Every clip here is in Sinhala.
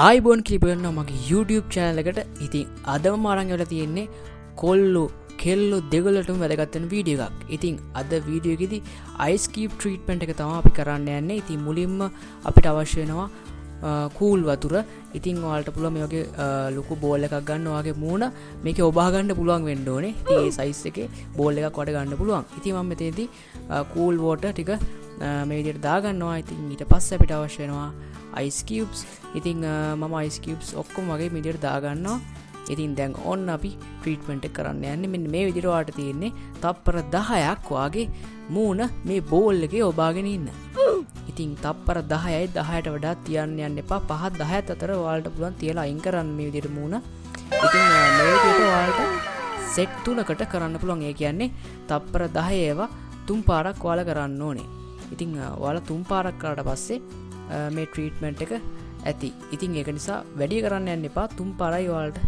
ආයිබෝන් කිලිපගන්න මගේ YouTube චැනල එකට ඉතින් අදම මාරංගවල තියෙන්නේ කොල්ලු කෙල්ලු දෙගලටම වැදගත්තන වීඩිය එකක්. ඉතින් අද වීඩියෝගෙදි අයිස්කීප් ට්‍රීට්මන්ට් එක තමයි අපි කරන්න යන්නේ. ඉතින් මුලින්ම අපිට අවශ්‍ය වෙනවා කූල් වතුර. ඉතින් ඔයාලට පුළුවන් මේ වගේ ලොකු බෝල් එකක් ගන්න ඔයාගේ මූණ මේකේ ඔබා ගන්න පුළුවන් වෙන්න ඕනේ. ඉතින් ඒ සයිස් එකේ බෝල් එකක් වඩ ගන්න පුළුවන්. ඉතින් මම මෙතනදී කූල් වෝටර් ටික මේ විදිහට දාගන්නවා. ඉතින් ඊට පස්සේ අපිට අවශ්‍ය වෙනවා ice cubes. ඉතින් මම ice cubes ඔක්කොම වගේ විදිහට දාගන්නවා. ඉතින් දැන් ඔන්න අපි ට්‍රීට්මන්ට් එක කරන්න යන්නේ. මෙන්න මේ විදිහට ඔයාලට තියෙන්නේ තප්පර 10ක් වාගේ මූණ මේ බෝල් එකේ ඔබාගෙන ඉන්න. ඉතින් තප්පර 10යි 10ට වඩා තියන්න යන්න එපා. 5 10ත් අතර ඔයාලට පුළුවන් තියලා අයින් කරන්න මේ විදිහට මූණ. ඉතින් මේ විදිහට ඔයාලට සෙට් 3කට කරන්න පුළුවන්. ඒ කියන්නේ තප්පර 10 ඒවා 3 පාරක් ඔයාලා කරන්න ඕනේ. ඉතින් ඔයාලා 3 පාරක් කරාට පස්සේ මේ ට්‍රීට්මන්ට් එක ඇති. ඉතින් ඒක නිසා වැඩි කරන්න යන්න එපා. 3 පාරයි ඔයාලට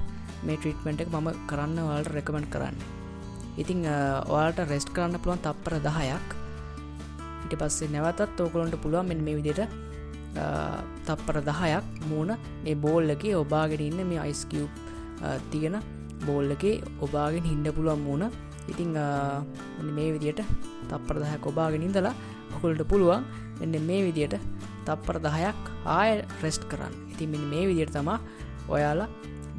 මේ ට්‍රීට්මන්ට් එක මම කරන්න ඔයාලට රෙකමන්ඩ් කරන්නේ. ඉතින් ඔයාලට රෙස්ට් කරන්න පුළුවන් තප්පර 10ක්. ඊට පස්සේ නැවතත් ඕගොල්ලන්ට පුළුවන් මෙන්න මේ විදිහට තප්පර 10ක් මූණ මේ බෝල් එකේ ඔබාගෙන ඉන්න මේ අයිස් කියුබ් තියෙන බෝල් එකේ ඔබාගෙන ඉන්න පුළුවන් මූණ. ඉතින් මෙන්න මේ විදිහට තප්පර 10ක් ඔබාගෙන ඉඳලා ඔයගොල්ලන්ට පුළුවන් මෙන්න මේ විදිහට තප්පර 10ක් ආය රෙස්ට් කරන්න. ඉතින් මෙන්න මේ විදිහට තමයි ඔයාලා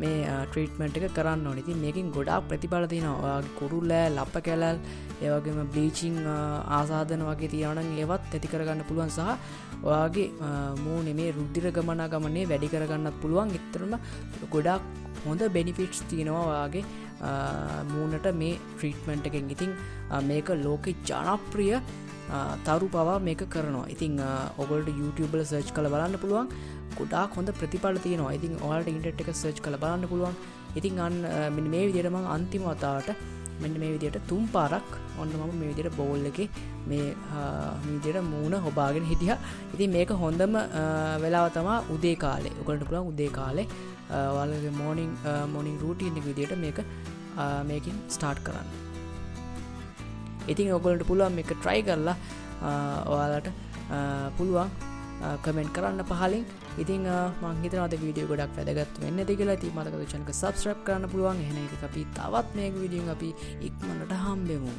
මේ ට්‍රීට්මන්ට් එක කරන්න ඕනේ. ඉතින් මේකෙන් ගොඩාක් ප්‍රතිඵල තියෙනවා. ඔයාගේ කුරුල්ලෑ, ලප කැලල්, ඒ වගේම බ්ලීචින් ආසාදන වගේ තියෙනවා නම් ඒවත් ඇති කරගන්න පුළුවන් සහ ඔයාගේ මූණේ මේ රුධිර ගමනාගමනය වැඩි කරගන්නත් පුළුවන්. ඒතරම ගොඩාක් හොඳ බෙනිෆිට්ස් තියෙනවා ඔයාගේ මූණට මේ ට්‍රීට්මන්ට් එකෙන්. ඉතින් මේක ලෝකේ ජනප්‍රිය තරු පවා මේක කරනවා. ඉතින් ඔයගොල්ලෝ YouTube වල සර්ච් කරලා බලන්න පුළුවන්. ගොඩාක් හොඳ ප්‍රතිඵල තියෙනවා. ඉතින් ඔයාලට ඉන්ටර්නෙට් එක සර්ච් කරලා බලන්න පුළුවන්. ඉතින් මෙන්න මේ විදිහට මම අන්තිම වතාවට මෙන්න මේ විදිහට 3 පාරක් ඔන්න මම මේ විදිහට බෝල් එකේ මේ විදිහට මූණ හොබාගෙන හිටියා. ඉතින් මේක හොඳම වෙලාව තමයි උදේ කාලේ. ඔයගොල්ලන්ට පුළුවන් උදේ කාලේ ඔයාලගේ morning routine එක විදිහට මේකෙන් start කරන්න. ඉතින් ඔයගොල්ලන්ට පුළුවන් මේක try කරලා ඔයාලට පුළුවන් කමෙන්ට් කරන්න පහලින්. ඉතින් මම හිතනවා අද වීඩියෝ ගොඩක් වැදගත් වෙන්න ඇති කියලා. ඉතින් මතකද channel එක subscribe කරන්න පුළුවන්. එහෙනම් ඉතින් අපි තවත් මේක වීඩියෝ අපි ඉක්මනට හම්බෙමු.